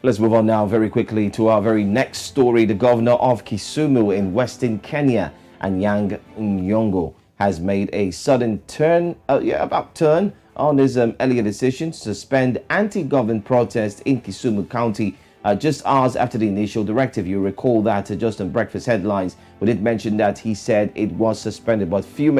Let's move on now very quickly to our very next story. The governor of Kisumu in Western Kenya, Anyang Nyong'o, has made a sudden turn on his earlier decision to suspend anti-government protests in Kisumu County just hours after the initial directive. You recall that just on breakfast headlines, we did mention that he said it was suspended, but few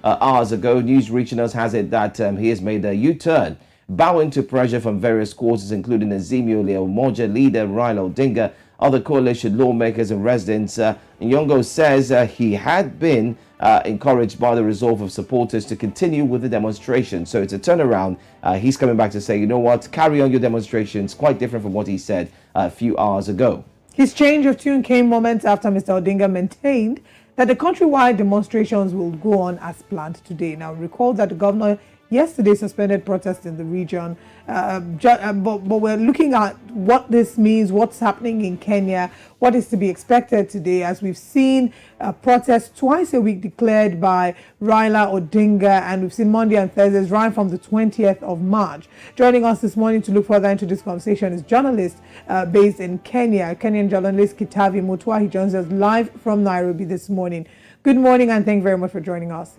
hours ago, news reaching us has it that he has made a U-turn, bowing to pressure from various quarters, including Azimio Umoja leader Raila Odinga, other coalition lawmakers and residents. Nyong'o says he had been encouraged by the resolve of supporters to continue with the demonstration. So it's a turnaround. He's coming back to say, you know what, carry on your demonstrations. Quite different from what he said a few hours ago. His change of tune came moments after Mr. Odinga maintained that the countrywide demonstrations will go on as planned today. Now, recall that the governor yesterday suspended protests in the region, but we're looking at what this means, what's happening in Kenya, what is to be expected today, as we've seen protests twice a week declared by Raila Odinga, and we've seen Monday and Thursdays right from the 20th of March. Joining us this morning to look further into this conversation is journalist based in Kenya, Kenyan journalist Kitavi Mutwa. He joins us live from Nairobi this morning. Good morning, and thank you very much for joining us.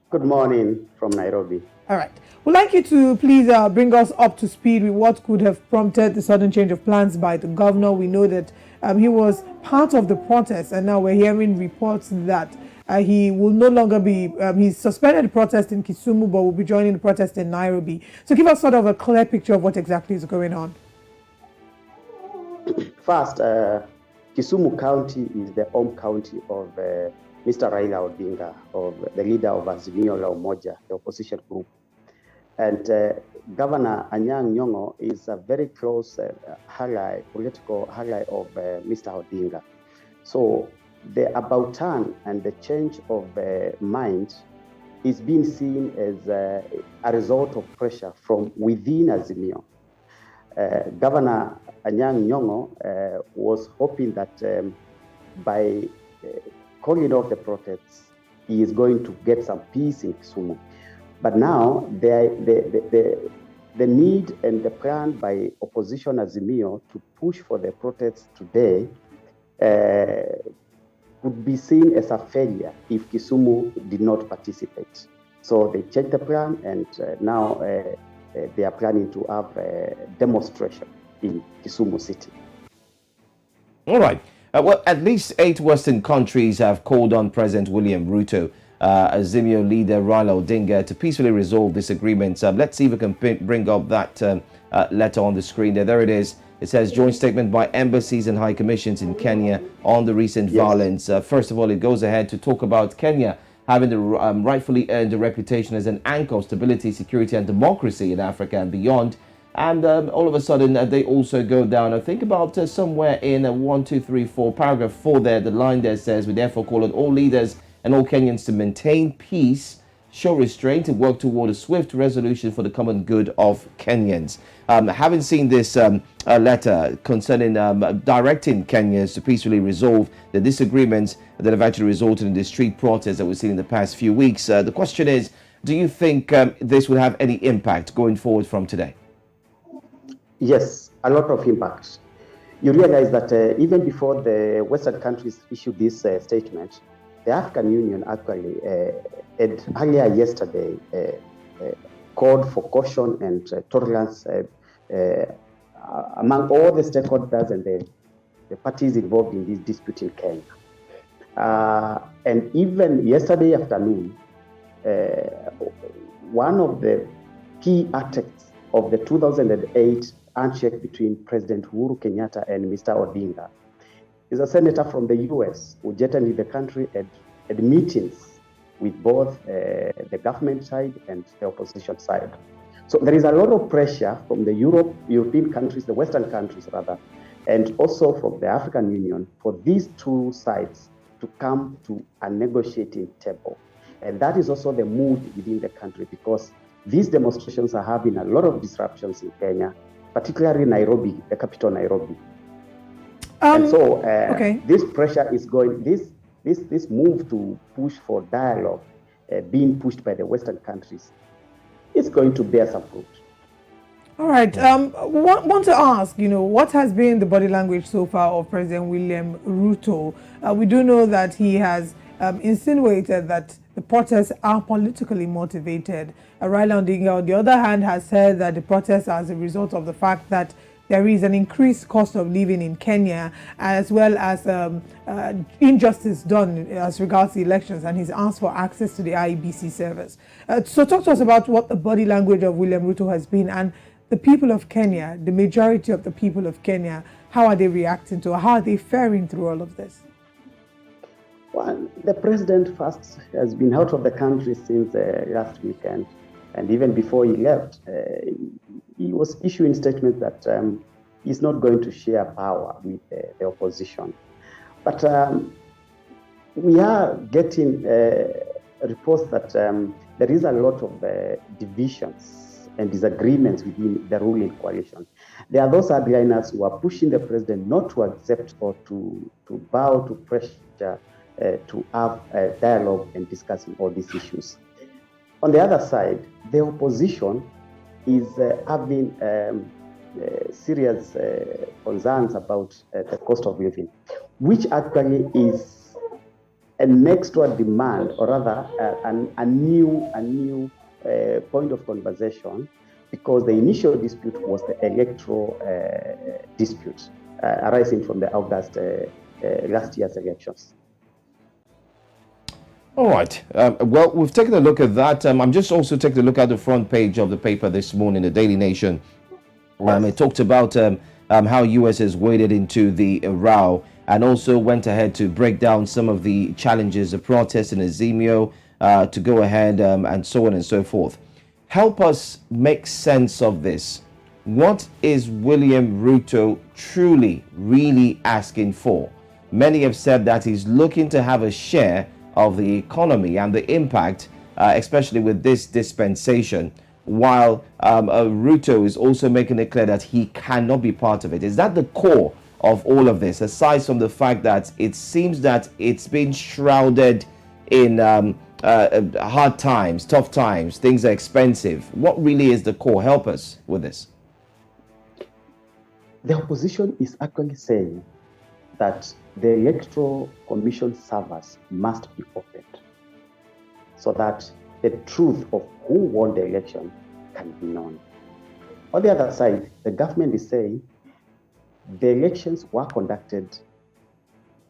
Good morning from Nairobi. All right. We'd like you to please bring us up to speed with what could have prompted the sudden change of plans by the governor. We know that he was part of the protest, and now we're hearing reports that he will no longer be, he's suspended the protest in Kisumu, but will be joining the protest in Nairobi. So give us sort of a clear picture of what exactly is going on. First, Kisumu County is the home county of Mr. Raila Odinga, of the leader of Azimio Umoja, the opposition group. And Governor Anyang Nyong'o is a very close political ally of Mr. Odinga. So the about turn and the change of mind is being seen as a result of pressure from within Azimio. Governor Anyang Nyong'o was hoping that by calling off the protests, he is going to get some peace in Kisumu. But now the need and the plan by opposition Azimio to push for the protests today would be seen as a failure if Kisumu did not participate. So they changed the plan, and now they are planning to have a demonstration in Kisumu City. All right. Well, at least 8 Western countries have called on President William Ruto, Azimio leader Raila Odinga, to peacefully resolve disagreements. Let's see if we can bring up that letter on the screen there. There it is. It says joint statement by embassies and high commissions in Kenya on the recent violence. First of all, it goes ahead to talk about Kenya having the rightfully earned a reputation as an anchor of stability, security and democracy in Africa and beyond. And all of a sudden, they also go down. I think about somewhere in 1, 2, 3, 4, paragraph 4 there, the line there says, we therefore call on all leaders and all Kenyans to maintain peace, show restraint and work toward a swift resolution for the common good of Kenyans. Having seen this letter concerning directing Kenyans to peacefully resolve the disagreements that have actually resulted in the street protests that we've seen in the past few weeks, the question is, do you think this will have any impact going forward from today? Yes, a lot of impact. You realize that even before the Western countries issued this statement, the African Union actually had earlier yesterday called for caution and tolerance among all the stakeholders and the parties involved in this dispute in Kenya. And even yesterday afternoon, one of the key architects of the 2008 handshake between President Uhuru Kenyatta and Mr. Odinga is a senator from the US who jetted the country at meetings with both the government side and the opposition side. So there is a lot of pressure from the European countries, the Western countries rather, and also from the African Union for these two sides to come to a negotiating table. And that is also the mood within the country, because these demonstrations are having a lot of disruptions in Kenya, particularly Nairobi, the capital Nairobi. And so this pressure is going, this move to push for dialogue being pushed by the Western countries is going to bear some fruit. All right. Want to ask, what has been the body language so far of President William Ruto? We do know that he has insinuated that the protests are politically motivated. Raila Odinga, on the other hand, has said that the protests are as a result of the fact that there is an increased cost of living in Kenya, as well as injustice done as regards the elections, and he's asked for access to the IEBC service. So talk to us about what the body language of William Ruto has been, and the people of Kenya, the majority of the people of Kenya, how are they reacting to it? How are they faring through all of this? Well, the president first has been out of the country since last weekend, and even before he left, he was issuing statements that he's not going to share power with the opposition. But we are getting reports that there is a lot of divisions and disagreements within the ruling coalition. There are those hardliners who are pushing the president not to accept or to bow to pressure to have a dialogue and discussing all these issues. On the other side, the opposition is having serious concerns about the cost of living, which actually is an extra demand, or rather a new point of conversation, because the initial dispute was the electoral dispute arising from the August last year's elections. All right. Well, we've taken a look at that. I'm just also taking a look at the front page of the paper this morning, the Daily Nation. It talked about how US has waded into the row, and also went ahead to break down some of the challenges, the protests in Azimio, to go ahead and so on and so forth. Help us make sense of this. What is William Ruto truly, really asking for? Many have said that he's looking to have a share of the economy and the impact, especially with this dispensation, while Ruto is also making it clear that he cannot be part of it. Is that the core of all of this, aside from the fact that it seems that it's been shrouded in hard times, tough times, things are expensive? What really is the core? Help us with this. The opposition is actually saying that the Electoral Commission servers must be opened so that the truth of who won the election can be known. On the other side, the government is saying the elections were conducted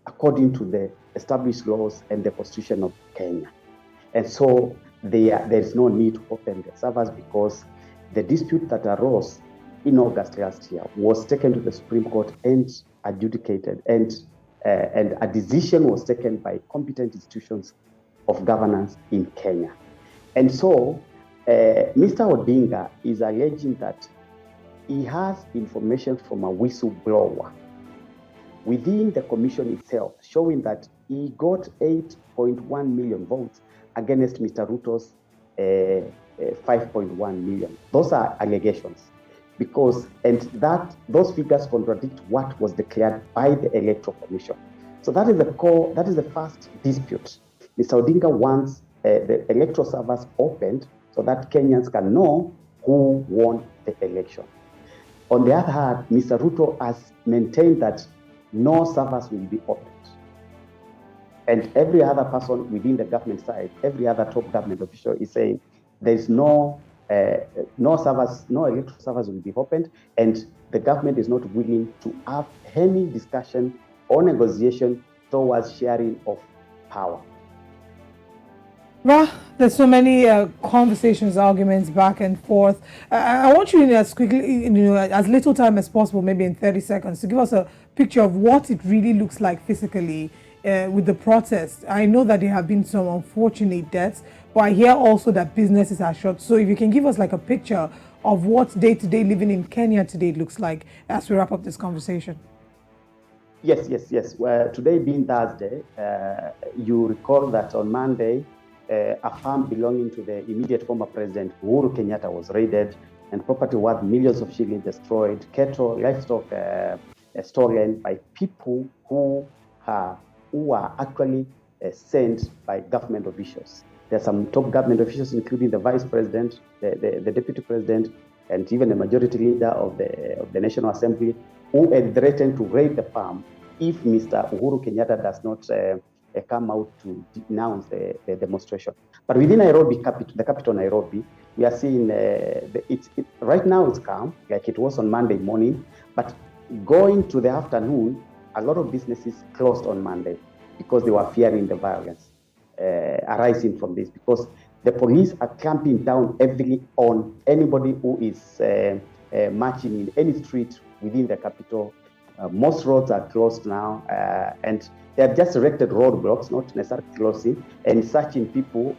according to the established laws and the Constitution of Kenya. And so there is no need to open the servers, because the dispute that arose in August last year was taken to the Supreme Court and adjudicated, and a decision was taken by competent institutions of governance in Kenya. And so Mr. Odinga is alleging that he has information from a whistleblower within the commission itself, showing that he got 8.1 million votes against Mr. Ruto's 5.1 million. Those are allegations, those figures contradict what was declared by the Electoral Commission. So that is the first dispute. Mr. Odinga wants the electoral servers opened so that Kenyans can know who won the election. On the other hand, Mr. Ruto has maintained that no servers will be opened. And every other person within the government side, every other top government official is saying there's no servers, no electoral servers will be opened, and the government is not willing to have any discussion or negotiation towards sharing of power. Well, there's so many conversations, arguments back and forth. I want you, as quickly, as little time as possible, maybe in 30 seconds, to give us a picture of what it really looks like physically with the protests. I know that there have been some unfortunate deaths, but I hear also that businesses are shut. So if you can give us like a picture of what day-to-day living in Kenya today looks like as we wrap up this conversation. Yes. Well, today being Thursday, you recall that on Monday, a farm belonging to the immediate former president, Uhuru Kenyatta, was raided, and property worth millions of shillings destroyed, cattle, livestock stolen by people who are actually sent by government officials. There are some top government officials, including the vice president, the deputy president, and even the majority leader of the National Assembly, who had threatened to raid the farm if Mr. Uhuru Kenyatta does not come out to denounce the demonstration. But within Nairobi, the capital Nairobi, we are seeing right now it's calm, like it was on Monday morning, but going to the afternoon, a lot of businesses closed on Monday because they were fearing the violence arising from this, because the police are clamping down heavily on anybody who is marching in any street within the capital. Most roads are closed now, and they have just erected roadblocks, not necessarily closing, and searching people,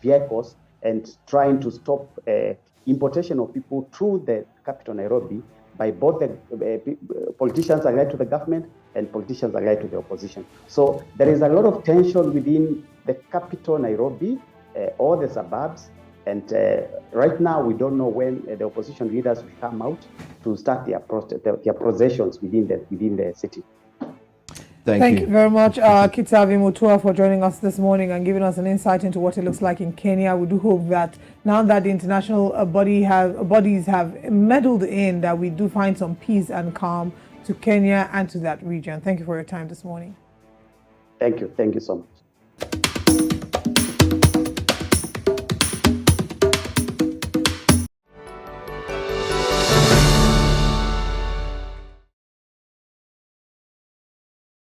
vehicles, and trying to stop importation of people through the capital Nairobi by both the politicians allied to the government and politicians allied to the opposition. So there is a lot of tension within the capital Nairobi, or the suburbs, and right now we don't know when the opposition leaders will come out to start their processions within the city. Thank you very much, Kitavi Mutua, for joining us this morning and giving us an insight into what it looks like in Kenya. We do hope that now that the international bodies have meddled in, that we do find some peace and calm to Kenya and to that region. Thank you for your time this morning. Thank you so much.